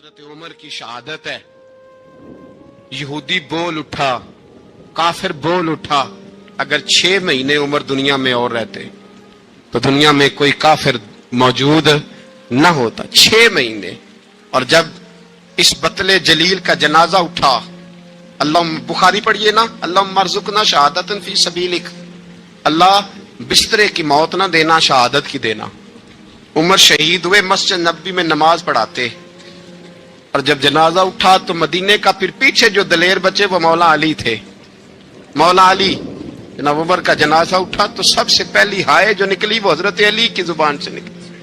حضرت عمر کی شہادت ہے. یہودی بول اٹھا, کافر بول اٹھا, اگر 6 مہینے عمر دنیا میں اور رہتے تو دنیا میں کوئی کافر موجود نہ ہوتا. 6 مہینے. اور جب اس بطل جلیل کا جنازہ اٹھا, اللہ بخاری پڑھیے نا, اللہم ارزقنا شہادت فی سبیلک, اللہ بسترے کی موت نہ دینا, شہادت کی دینا. عمر شہید ہوئے, مسجد نبوی میں نماز پڑھاتے, اور جب جنازہ اٹھا تو مدینے کا پھر پیچھے جو دلیر بچے وہ مولا علی تھے. مولا علی, جناب عمر کا جنازہ اٹھا تو سب سے پہلی ہائے جو نکلی وہ حضرت علی کی زبان سے نکلی,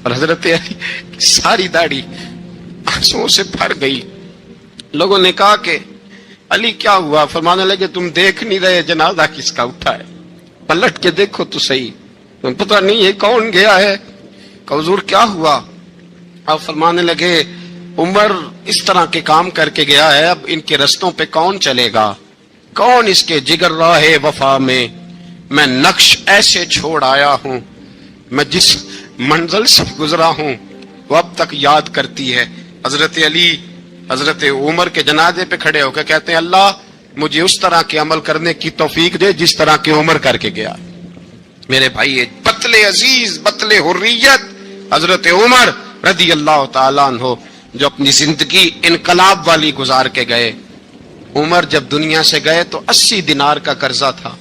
اور حضرت علی کی ساری داڑھی آنسوؤں سے بھر گئی. لوگوں نے کہا کہ علی کیا ہوا؟ فرمانے لگے تم دیکھ نہیں رہے جنازہ کس کا اٹھا ہے, پلٹ کے دیکھو تو صحیح, تم پتہ نہیں یہ کون گیا ہے. کہ حضور کیا ہوا؟ آپ فرمانے لگے عمر اس طرح کے کام کر کے گیا ہے, اب ان کے رستوں پہ کون چلے گا؟ کون اس کے جگر راہ وفا میں نقش ایسے چھوڑ آیا ہوں, میں جس منزل سے گزرا ہوں وہ اب تک یاد کرتی ہے. حضرت علی حضرت عمر کے جنازے پہ کھڑے ہو کے کہتے ہیں اللہ مجھے اس طرح کے عمل کرنے کی توفیق دے جس طرح کی عمر کر کے گیا. میرے بھائی, بطل عزیز, بطل حریت حضرت عمر رضی اللہ تعالیٰ عنہ, جو اپنی زندگی انقلاب والی گزار کے گئے. عمر جب دنیا سے گئے تو 80 دینار کا قرضہ تھا,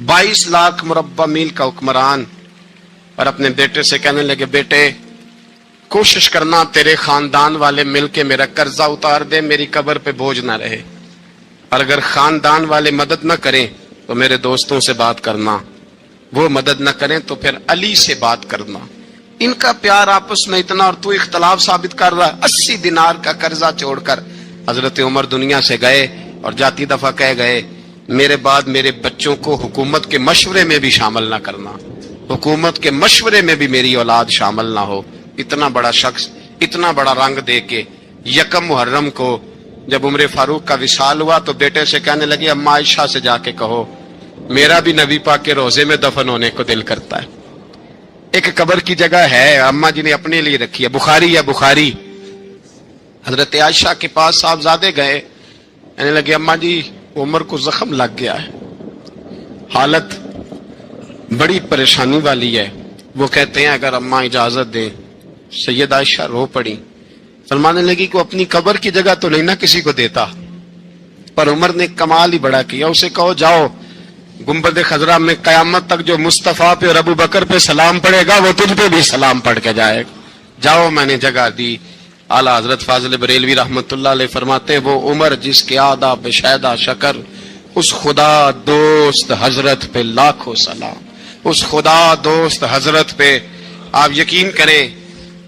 22 لاکھ مربع میل کا حکمران, اور اپنے بیٹے سے کہنے لگے بیٹے کوشش کرنا تیرے خاندان والے مل کے میرا قرضہ اتار دے, میری قبر پہ بوجھ نہ رہے, اور اگر خاندان والے مدد نہ کریں تو میرے دوستوں سے بات کرنا, وہ مدد نہ کریں تو پھر علی سے بات کرنا. ان کا پیار آپس میں اتنا, اور تو اختلاف ثابت کر رہا ہے. 80 دینار کا قرضہ چھوڑ کر حضرت عمر دنیا سے گئے, اور جاتی دفعہ کہہ گئے میرے بعد میرے بچوں کو حکومت کے مشورے میں بھی شامل نہ کرنا, حکومت کے مشورے میں بھی میری اولاد شامل نہ ہو. اتنا بڑا شخص اتنا بڑا رنگ دے کے 1 محرم کو جب عمر فاروق کا وصال ہوا تو بیٹے سے کہنے لگے اماں عائشہ سے جا کے کہو میرا بھی نبی پاک کے روزے میں دفن ہونے کو دل کرتا ہے. ایک قبر کی جگہ ہے اماں جی نے اپنے لیے رکھی ہے, بخاری یا بخاری. حضرت عائشہ کے پاس صاحبزادے گئے, کہنے لگے اماں جی عمر کو زخم لگ گیا ہے, حالت بڑی پریشانی والی ہے. وہ کہتے ہیں اگر اماں اجازت دیں. سید عائشہ رو پڑی, فرمانے لگی کہ اپنی قبر کی جگہ تو نہیں نہ کسی کو دیتا, پر عمر نے کمال ہی بڑا کیا. اسے کہو جاؤ گنبد خضرا میں قیامت تک جو مصطفیٰ پہ اور ابو بکر پہ سلام پڑے گا وہ تجھ پہ بھی سلام پڑھ کے جائے گا, جاؤ میں نے جگہ دی. اعلیٰ حضرت فاضل بریلوی رحمت اللہ علیہ فرماتے ہیں وہ عمر جس کے آداب بشیدہ شکر, اس خدا دوست حضرت پہ لاکھوں سلام, اس خدا دوست حضرت پہ. آپ یقین کریں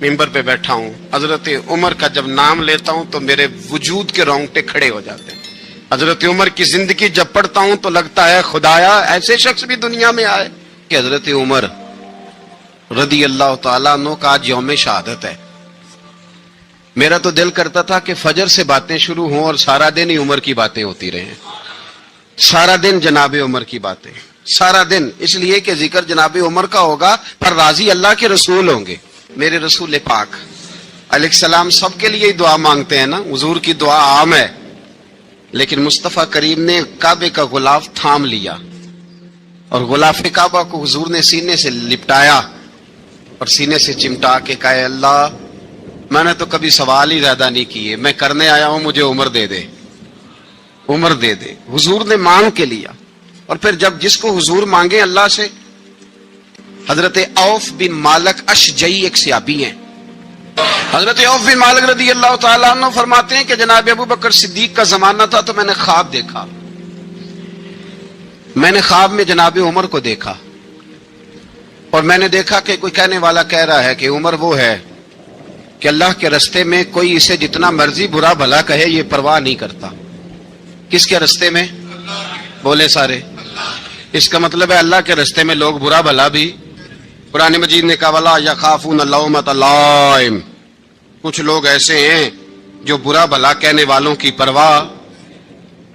ممبر پہ بیٹھا ہوں, حضرت عمر کا جب نام لیتا ہوں تو میرے وجود کے رونگٹے کھڑے ہو جاتے ہیں. حضرت عمر کی زندگی جب پڑھتا ہوں تو لگتا ہے خدایا ایسے شخص بھی دنیا میں آئے. کہ حضرت عمر رضی اللہ تعالیٰ عنہ کا آج یوم شہادت ہے. میرا تو دل کرتا تھا کہ فجر سے باتیں شروع ہوں اور سارا دن ہی عمر کی باتیں ہوتی رہیں, سارا دن جناب عمر کی باتیں, سارا دن. اس لیے کہ ذکر جناب عمر کا ہوگا پر راضی اللہ کے رسول ہوں گے. میرے رسول پاک علیہ السلام سب کے لیے دعا مانگتے ہیں نا, حضور کی دعا عام ہے, لیکن مصطفیٰ کریم نے کعبے کا غلاف تھام لیا اور غلاف کعبہ کو حضور نے سینے سے لپٹایا اور سینے سے چمٹا کے کہا اللہ میں نے تو کبھی سوال ہی زیادہ نہیں کیے, میں کرنے آیا ہوں, مجھے عمر دے دے, عمر دے دے. حضور نے مانگ کے لیا. اور پھر جب جس کو حضور مانگے اللہ سے, حضرت عوف بن مالک اشجعی ایک صحابی ہیں, حضرت عوف بن مالک رضی اللہ تعالیٰ عنہ فرماتے ہیں کہ جناب ابو بکر صدیق کا زمانہ تھا تو میں نے خواب دیکھا, میں نے خواب میں جناب عمر کو دیکھا, اور میں نے دیکھا کہ کوئی کہنے والا کہہ رہا ہے کہ عمر وہ ہے کہ اللہ کے رستے میں کوئی اسے جتنا مرضی برا بھلا کہے یہ پرواہ نہیں کرتا. کس کے رستے میں؟ بولے سارے. اس کا مطلب ہے اللہ کے رستے میں لوگ برا بھلا بھی, قرآن مجید نے کہا وَلَا يَخَافُونَ لَوْمَةَ لَائِمٍ, کچھ لوگ ایسے ہیں جو برا بھلا کہنے والوں کی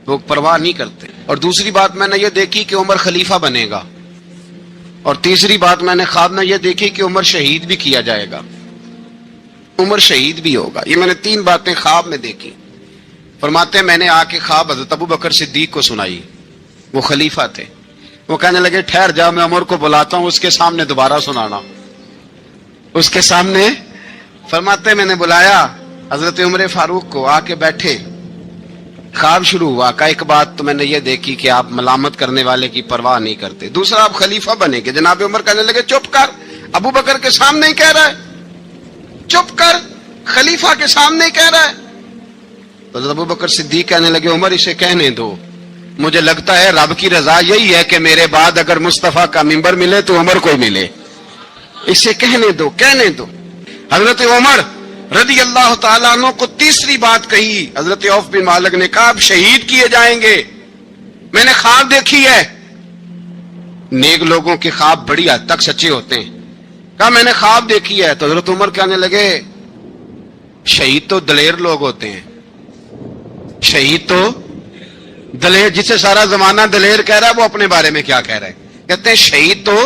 لوگ پرواہ نہیں کرتے. اور دوسری بات میں نے یہ دیکھی کہ عمر خلیفہ بنے گا, اور تیسری بات میں نے خواب میں یہ دیکھی کہ عمر شہید بھی کیا جائے گا. عمر شہید بھی ہوگا. یہ میں نے 3 باتیں خواب میں دیکھی. فرماتے ہیں میں نے آ کے خواب حضرت ابو بکر صدیق کو سنائی. وہ خلیفہ تھے. وہ کہنے لگے ٹھہر جا, میں عمر کو بلاتا ہوں, اس کے سامنے دوبارہ سنانا. اس کے سامنے فرماتے میں نے بلایا حضرت عمر فاروق کو, آ کے بیٹھے. خواب شروع ہوا. کا ایک بات تو میں نے یہ دیکھی کہ آپ ملامت کرنے والے کی پرواہ نہیں کرتے. دوسرا آپ خلیفہ بنے گے. جناب عمر کہنے لگے چپ کر, ابو بکر کے سامنے ہی کہہ رہا ہے, چپ کر, خلیفہ کے سامنے ہی کہہ رہا ہے. تو حضرت ابو بکر صدیق کہنے لگے عمر اسے کہنے دو, مجھے لگتا ہے رب کی رضا یہی ہے کہ میرے بعد اگر مصطفیٰ کا منبر ملے تو عمر کو ملے, اسے کہنے دو, کہنے دو. حضرت عمر رضی اللہ تعالیٰ عنہ کو تیسری بات کہی. حضرت عوف بن مالک نے کہا آپ شہید کیے جائیں گے, میں نے خواب دیکھی ہے. نیک لوگوں کے خواب بڑی حد تک سچے ہوتے ہیں. کہا میں نے خواب دیکھی ہے. تو حضرت عمر کہنے لگے شہید تو دلیر لوگ ہوتے ہیں, شہید تو دلیر, جسے سارا زمانہ دلیر کہہ رہا ہے وہ اپنے بارے میں کیا کہہ رہا ہے؟ کہتے ہیں شہید تو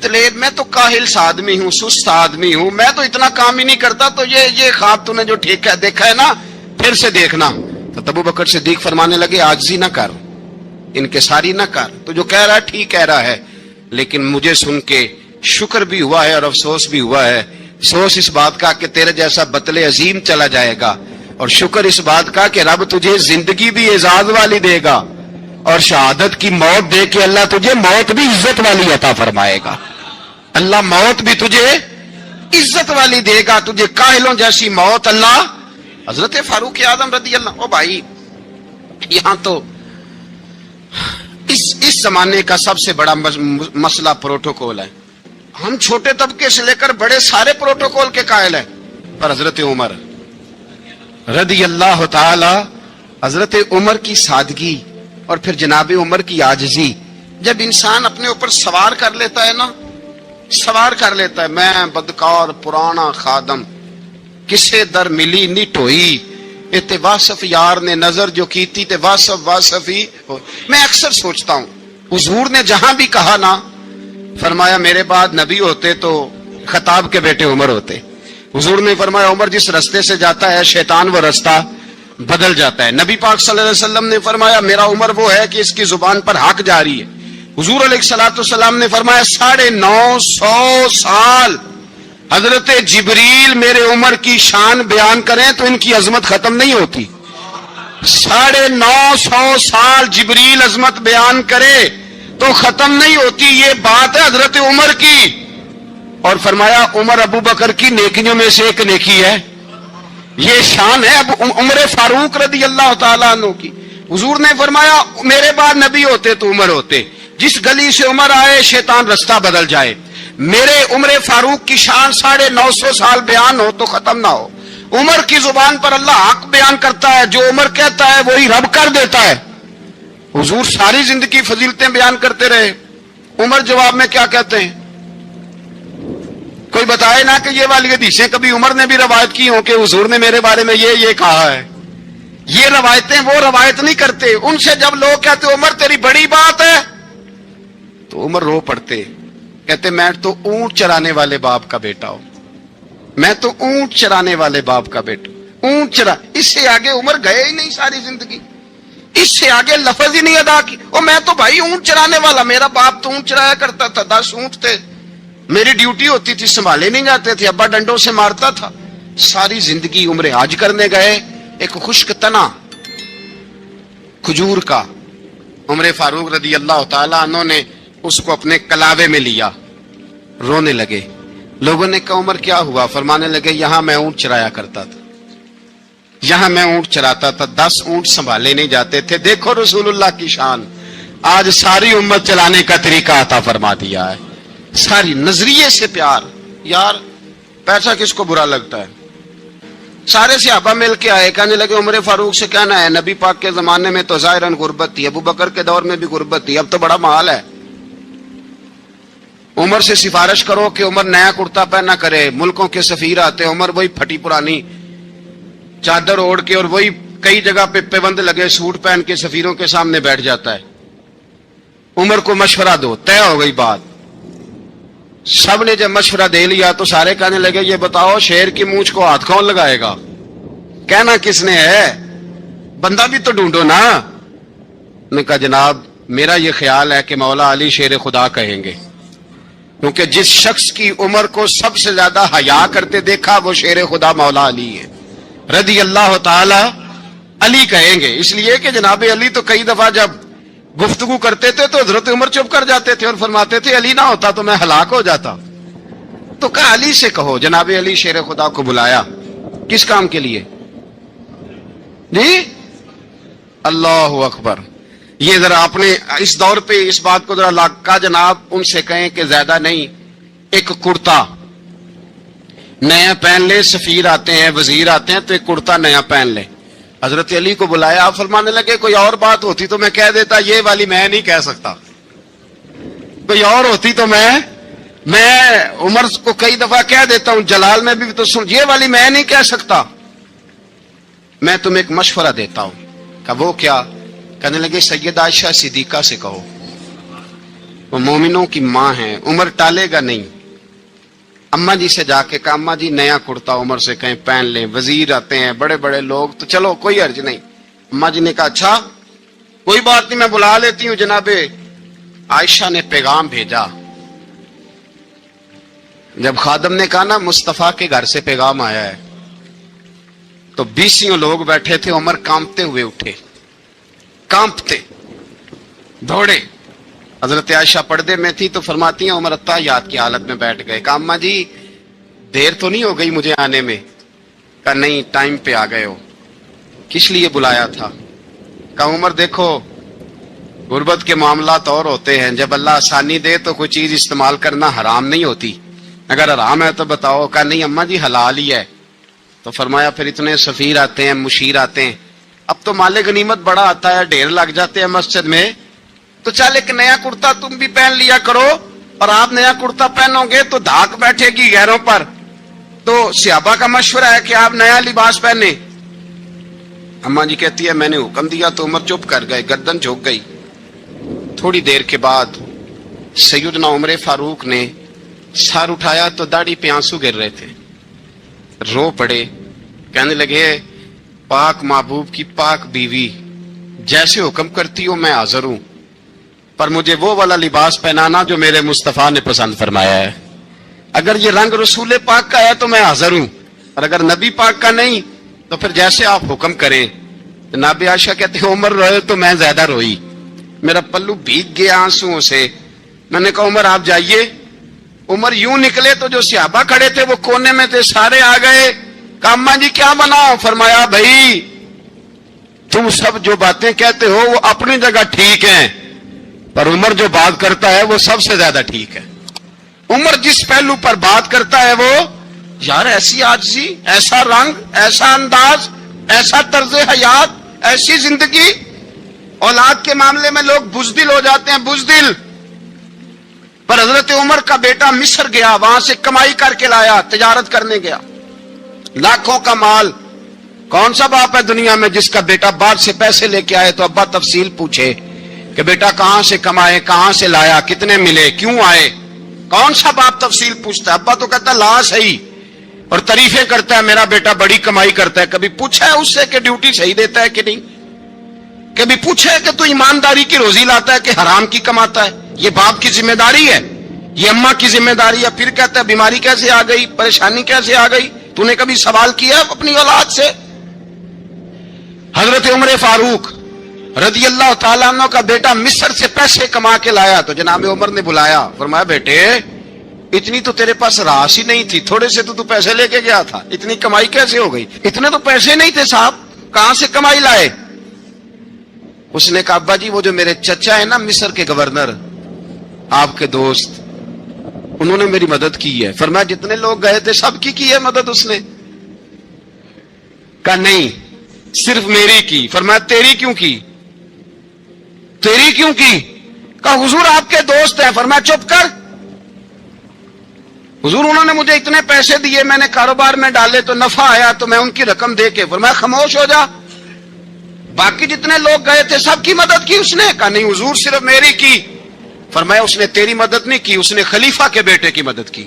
دلیر, میں تو کاہل سا آدمی ہوں, سست آدمی ہوں, میں تو اتنا کام ہی نہیں کرتا. تو یہ خواب تو نے جو ٹھیک ہے دیکھا ہے نا, پھر سے دیکھنا. تو ابو بکر صدیق فرمانے لگے عاجزی نہ کر, انکساری نہ کر, تو جو کہہ رہا ہے ٹھیک کہہ رہا ہے, لیکن مجھے سن کے شکر بھی ہوا ہے اور افسوس بھی ہوا ہے. افسوس اس بات کا کہ تیرے جیسا بطل عظیم چلا جائے گا, اور شکر اس بات کا کہ رب تجھے زندگی بھی اعزاز والی دے گا, اور شہادت کی موت دے کے اللہ تجھے موت بھی عزت والی عطا فرمائے گا. اللہ موت بھی تجھے عزت والی دے گا, تجھے کاہلوں جیسی موت اللہ. حضرت فاروق اعظم رضی اللہ, او بھائی یہاں تو اس زمانے کا سب سے بڑا مسئلہ پروٹوکول ہے. ہم چھوٹے طبقے سے لے کر بڑے سارے پروٹوکول کے قائل ہیں, پر حضرت عمر رضی اللہ تعالی, حضرت عمر کی سادگی اور پھر جناب عمر کی عاجزی, جب انسان اپنے اوپر سوار کر لیتا ہے نا, سوار کر لیتا ہے, میں بدکار پرانا خادم, کسے در ملی نٹ ہوئی, تے واصف یار نے نظر جو کی تھی تے واصف ہی ہو. میں اکثر سوچتا ہوں حضور نے جہاں بھی کہا نا, فرمایا میرے بعد نبی ہوتے تو خطاب کے بیٹے عمر ہوتے. حضور نے فرمایا عمر جس رستے سے جاتا ہے شیطان وہ رستہ بدل جاتا ہے. نبی پاک صلی اللہ علیہ وسلم نے فرمایا میرا عمر وہ ہے کہ اس کی زبان پر حق جاری ہے. حضور علیہ الصلوۃ والسلام نے فرمایا 950 سال حضرت جبریل میرے عمر کی شان بیان کریں تو ان کی عظمت ختم نہیں ہوتی. 950 سال جبریل عظمت بیان کرے تو ختم نہیں ہوتی. یہ بات ہے حضرت عمر کی, اور فرمایا عمر ابو بکر کی نیکیوں میں سے ایک نیکی ہے, یہ شان ہے اب عمر فاروق رضی اللہ تعالیٰ عنہ کی. حضور نے فرمایا میرے بعد نبی ہوتے تو عمر ہوتے, جس گلی سے عمر آئے شیطان رستہ بدل جائے. میرے عمر فاروق کی شان 950 سال بیان ہو تو ختم نہ ہو. عمر کی زبان پر اللہ حق بیان کرتا ہے, جو عمر کہتا ہے وہی رب کر دیتا ہے. حضور ساری زندگی فضیلتیں بیان کرتے رہے, عمر جواب میں کیا کہتے ہیں؟ کوئی بتائے نا کہ یہ والی حدیثیں کبھی عمر نے بھی روایت کی ہوں کہ حضور نے میرے بارے میں یہ کہا ہے. یہ روایتیں وہ روایت نہیں کرتے. ان سے جب لوگ کہتے عمر تیری بڑی بات ہے تو عمر رو پڑتے, کہتے میں تو اونٹ چرانے والے باپ کا بیٹا ہوں, میں تو اونٹ چرانے والے باپ کا بیٹا, اونٹ چرا. اس سے آگے عمر گئے ہی نہیں ساری زندگی, اس سے آگے لفظ ہی نہیں ادا کی. اور میں تو بھائی اونٹ چرانے والا, میرا باپ تو اونٹ چرایا کرتا تھا, 10 اونٹ تھے, میری ڈیوٹی ہوتی تھی, سنبھالے نہیں جاتے تھے, ابا ڈنڈوں سے مارتا تھا. ساری زندگی عمر حج کرنے گئے, ایک خشک تنا کھجور کا عمر فاروق رضی اللہ تعالیٰ عنہ نے اس کو اپنے کلاوے میں لیا, رونے لگے. لوگوں نے کہا عمر کیا ہوا؟ فرمانے لگے یہاں میں اونٹ چرایا کرتا تھا, یہاں میں اونٹ چراتا تھا, 10 اونٹ سنبھالے نہیں جاتے تھے. دیکھو رسول اللہ کی شان, آج ساری امت چلانے کا طریقہ عطا فرما دیا ہے. ساری نظریے سے پیار. یار پیسہ کس کو برا لگتا ہے؟ سارے صحابہ مل کے آئے, کہنے لگے عمر فاروق سے کہنا ہے نبی پاک کے زمانے میں تو ظاہراً غربت تھی, ابو بکر کے دور میں بھی غربت تھی, اب تو بڑا مال ہے. عمر سے سفارش کرو کہ عمر نیا کرتا پہنا کرے. ملکوں کے سفیر آتے, عمر وہی پھٹی پرانی چادر اوڑھ کے اور وہی کئی جگہ پہ پیوند لگے سوٹ پہن کے سفیروں کے سامنے بیٹھ جاتا ہے. عمر کو مشورہ دو, طے ہو گئی بات. سب نے جب مشورہ دے لیا تو سارے کہنے لگے یہ بتاؤ شیر کی مونچھ کو ہاتھ کون لگائے گا؟ کہنا کس نے ہے؟ بندہ بھی تو ڈھونڈو نا۔ نے کہا جناب میرا یہ خیال ہے کہ مولا علی شیر خدا کہیں گے، کیونکہ جس شخص کی عمر کو سب سے زیادہ حیا کرتے دیکھا وہ شیر خدا مولا علی ہے رضی اللہ تعالی علی کہیں گے۔ اس لیے کہ جناب علی تو کئی دفعہ جب گفتگو کرتے تھے تو حضرت عمر چپ کر جاتے تھے اور فرماتے تھے علی نہ ہوتا تو میں ہلاک ہو جاتا۔ تو کہا علی سے کہو۔ جناب علی شیر خدا کو بلایا، کس کام کے لیے؟ جی اللہ اکبر۔ یہ ذرا اپنے اس دور پہ اس بات کو ذرا لاکا جناب ان سے کہیں کہ زیادہ نہیں، ایک کرتا نیا پہن لے، سفیر آتے ہیں وزیر آتے ہیں تو ایک کرتا نیا پہن لے۔ حضرت علی کو بلایا، آپ فرمانے لگے کوئی اور بات ہوتی تو میں کہہ دیتا، یہ والی میں نہیں کہہ سکتا، کوئی اور ہوتی تو میں عمر کو کئی دفعہ کہہ دیتا ہوں، جلال میں بھی تو سن، یہ والی میں نہیں کہہ سکتا، میں تمہیں ایک مشورہ دیتا ہوں۔ کہ وہ کیا؟ کہنے لگے سیدہ عائشہ صدیقہ سے کہو، وہ مومنوں کی ماں ہیں، عمر ٹالے گا نہیں۔ اماں جی سے جا کے کہا اماں جی نیا کرتا عمر سے کہیں پہن لیں، وزیر آتے ہیں بڑے بڑے لوگ تو چلو کوئی حرج نہیں۔ اماں جی نے کہا اچھا کوئی بات نہیں میں بلا لیتی ہوں۔ جناب عائشہ نے پیغام بھیجا، جب خادم نے کہا نا مصطفیٰ کے گھر سے پیغام آیا ہے تو 20 لوگ بیٹھے تھے، عمر کانپتے ہوئے اٹھے، کانپتے دوڑے۔ حضرت عائشہ پردے میں تھی تو فرماتی ہیں عمر اتحیات کی حالت میں بیٹھ گئے۔ کہا اماں جی دیر تو نہیں ہو گئی مجھے آنے میں؟ کہا نہیں ٹائم پہ آ گئے ہو۔ کس لیے بلایا تھا؟ کہا عمر دیکھو غربت کے معاملات اور ہوتے ہیں، جب اللہ آسانی دے تو کوئی چیز استعمال کرنا حرام نہیں ہوتی، اگر حرام ہے تو بتاؤ۔ کہا نہیں اماں جی حلال ہی ہے۔ تو فرمایا پھر اتنے سفیر آتے ہیں مشیر آتے ہیں، اب تو مال غنیمت بڑا آتا ہے، ڈھیر لگ جاتے ہیں مسجد میں، تو چل ایک نیا کرتا تم بھی پہن لیا کرو، اور آپ نیا کرتا پہنو گے تو دھاک بیٹھے گی غیروں پر۔ تو صحابہ کا مشورہ ہے کہ آپ نیا لباس پہنے۔ اماں جی کہتی ہے میں نے حکم دیا تو عمر چپ کر گئے، گردن جھک گئی۔ تھوڑی دیر کے بعد سیدنا عمر فاروق نے سر اٹھایا تو داڑھی پہ آنسو گر رہے تھے، رو پڑے، کہنے لگے پاک محبوب کی پاک بیوی جیسے حکم کرتی ہو میں حاضر ہوں، پر مجھے وہ والا لباس پہنانا جو میرے مصطفیٰ نے پسند فرمایا ہے، اگر یہ رنگ رسول پاک کا ہے تو میں حاضر ہوں، اور اگر نبی پاک کا نہیں تو پھر جیسے آپ حکم کریں۔ جناب عائشہ کہتے ہیں عمر روئے تو میں زیادہ روئی، میرا پلو بھیگ گیا آنسوؤں سے۔ میں نے کہا عمر آپ جائیے۔ عمر یوں نکلے تو جو صحابہ کھڑے تھے وہ کونے میں تھے، سارے آ گئے۔ کہا اماں جی کیا بنا؟ فرمایا بھائی تم سب جو باتیں کہتے ہو وہ اپنی جگہ ٹھیک ہیں، پر عمر جو بات کرتا ہے وہ سب سے زیادہ ٹھیک ہے۔ عمر جس پہلو پر بات کرتا ہے وہ یار ایسی عاجزی، ایسا رنگ، ایسا انداز، ایسا طرز حیات، ایسی زندگی۔ اولاد کے معاملے میں لوگ بزدل ہو جاتے ہیں، بزدل، پر حضرت عمر کا بیٹا مصر گیا، وہاں سے کمائی کر کے لایا، تجارت کرنے گیا، لاکھوں کا مال۔ کون سا باپ ہے دنیا میں جس کا بیٹا باپ سے پیسے لے کے آئے تو ابا تفصیل پوچھے کہ بیٹا کہاں سے کمائے، کہاں سے لایا، کتنے ملے، کیوں آئے؟ کون سا باپ تفصیل پوچھتا ہے؟ ابا تو کہتا ہے لا صحیح، اور تعریفیں کرتا ہے میرا بیٹا بڑی کمائی کرتا ہے۔ کبھی پوچھا ہے اس سے کہ ڈیوٹی صحیح دیتا ہے کہ نہیں؟ کبھی پوچھا ہے کہ تو ایمانداری کی روزی لاتا ہے کہ حرام کی کماتا ہے؟ یہ باپ کی ذمہ داری ہے، یہ اماں کی ذمہ داری ہے۔ پھر کہتا ہے بیماری کیسے آ گئی، پریشانی کیسے آ گئی؟ تو نے کبھی سوال کیا اپنی اولاد سے؟ حضرت عمر فاروق رضی اللہ تعالیٰ عنہ کا بیٹا مصر سے پیسے کما کے لایا تو جناب عمر نے بلایا، فرمایا بیٹے اتنی تو تیرے پاس راس ہی نہیں تھی، تھوڑے سے تو پیسے لے کے گیا تھا، اتنی کمائی کیسے ہو گئی؟ اتنے تو پیسے نہیں تھے صاحب، کہاں سے کمائی لائے؟ اس نے کہا ابا جی وہ جو میرے چچا ہے نا مصر کے گورنر، آپ کے دوست، انہوں نے میری مدد کی ہے۔ فرمایا جتنے لوگ گئے تھے سب کی ہے مدد اس نے؟ کہا نہیں صرف میری کی۔ فرمایا تیری کیوں کی؟ تیری کیوں کی؟ کہا حضور آپ کے دوست ہیں۔ فرمایا چپ کر، حضور انہوں نے مجھے اتنے پیسے دیے، میں نے کاروبار میں ڈالے تو نفع آیا تو میں ان کی رقم دے کے۔ فرمایا خاموش ہو جا، باقی جتنے لوگ گئے تھے سب کی مدد کی اس نے؟ کہا نہیں حضور صرف میری کی۔ فرمایا اس نے تیری مدد نہیں کی، اس نے خلیفہ کے بیٹے کی مدد کی،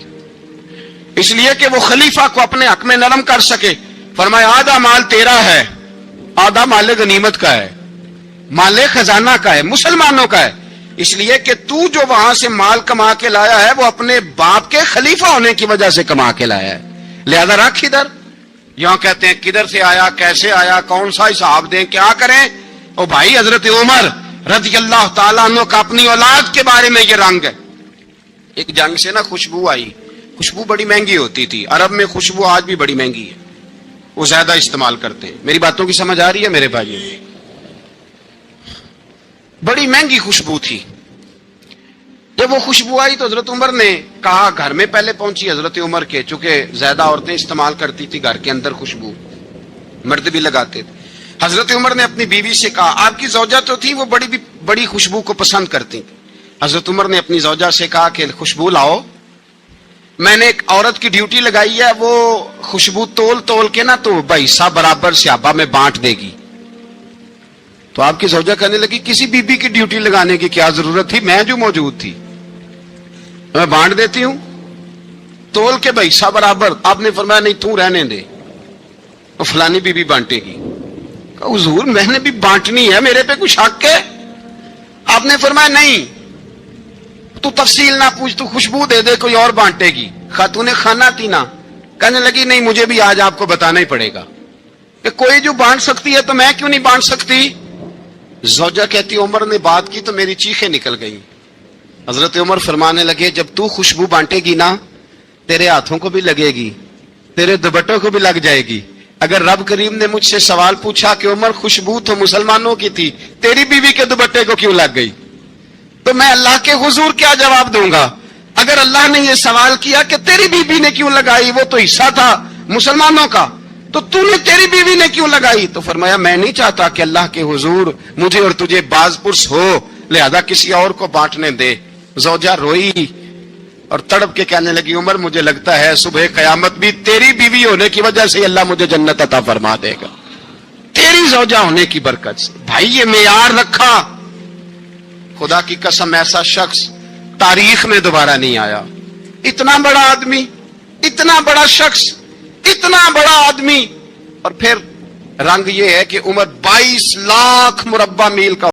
اس لیے کہ وہ خلیفہ کو اپنے حق میں نرم کر سکے۔ فرمایا آدھا مال تیرا ہے، آدھا مال غنیمت کا ہے، مال خزانہ کا ہے، مسلمانوں کا ہے، اس لیے کہ تو جو وہاں سے مال کما کے لایا ہے وہ اپنے باپ کے خلیفہ ہونے کی وجہ سے کما کے لایا ہے، لہذا رکھ ادھر۔ یہاں کہتے ہیں کدھر سے آیا، کیسے آیا، کون سا حساب دیں، کیا کریں؟ او بھائی حضرت عمر رضی اللہ تعالیٰ عنہ کا اپنی اولاد کے بارے میں یہ رنگ ہے۔ ایک جنگ سے نا خوشبو آئی، خوشبو بڑی مہنگی ہوتی تھی، عرب میں خوشبو آج بھی بڑی مہنگی ہے، وہ زیادہ استعمال کرتے ہیں۔ میری باتوں کی سمجھ آ رہی ہے میرے بھائیوں؟ بڑی مہنگی خوشبو تھی۔ جب وہ خوشبو آئی تو حضرت عمر نے کہا، گھر میں پہلے پہنچی حضرت عمر کے، چونکہ زیادہ عورتیں استعمال کرتی تھی گھر کے اندر خوشبو، مرد بھی لگاتے تھے۔ حضرت عمر نے اپنی بیوی سے کہا، آپ کی زوجہ تو تھی وہ بڑی خوشبو کو پسند کرتی تھی۔ حضرت عمر نے اپنی زوجہ سے کہا کہ خوشبو لاؤ، میں نے ایک عورت کی ڈیوٹی لگائی ہے، وہ خوشبو تول تول کے نا تو حصہ برابر صحابہ میں بانٹ دے گی۔ تو آپ کی زوجہ کہنے لگی، کسی بی بی کی ڈیوٹی لگانے کی کیا ضرورت تھی، میں جو موجود تھی میں بانٹ دیتی ہوں تول کے حصہ برابر۔ آپ نے فرمایا نہیں تو رہنے دے، وہ فلانی بی بی بانٹے گی۔ حضور میں نے بھی بانٹنی ہے، میرے پہ کچھ حق ہے؟ آپ نے فرمایا نہیں، تو تفصیل نہ پوچھ، تو خوشبو دے دے، کوئی اور بانٹے گی۔ خاتون خانہ تھی نا، کہنے لگی نہیں مجھے بھی آج آپ کو بتانا ہی پڑے گا کہ کوئی جو بانٹ سکتی ہے تو میں کیوں نہیں بانٹ سکتی؟ زوجہ کہتی عمر نے بات کی تو میری چیخیں نکل گئیں۔ حضرت عمر فرمانے لگے، جب تو خوشبو بانٹے گی نا تیرے ہاتھوں کو بھی لگے گی، تیرے دوپٹوں کو بھی لگ جائے گی۔ اگر رب کریم نے مجھ سے سوال پوچھا کہ عمر خوشبو تو مسلمانوں کی تھی، تیری بیوی کے دوپٹے کو کیوں لگ گئی، تو میں اللہ کے حضور کیا جواب دوں گا؟ اگر اللہ نے یہ سوال کیا کہ تیری بیوی نے کیوں لگائی، وہ تو حصہ تھا مسلمانوں کا، تو نے تیری بیوی نے کیوں لگائی؟ تو فرمایا میں نہیں چاہتا کہ اللہ کے حضور مجھے اور تجھے باز پرس ہو، لہذا کسی اور کو بانٹنے دے۔ زوجہ روئی اور تڑپ کے کہنے لگی، عمر مجھے لگتا ہے صبح قیامت بھی تیری بیوی ہونے کی وجہ سے اللہ مجھے جنت عطا فرما دے گا، تیری زوجہ ہونے کی برکت سے۔ بھائی یہ معیار رکھا، خدا کی قسم ایسا شخص تاریخ میں دوبارہ نہیں آیا۔ اتنا بڑا آدمی، اتنا بڑا شخص، اتنا بڑا آدمی، اور پھر رنگ یہ ہے کہ عمر 22 لاکھ مربع میل کا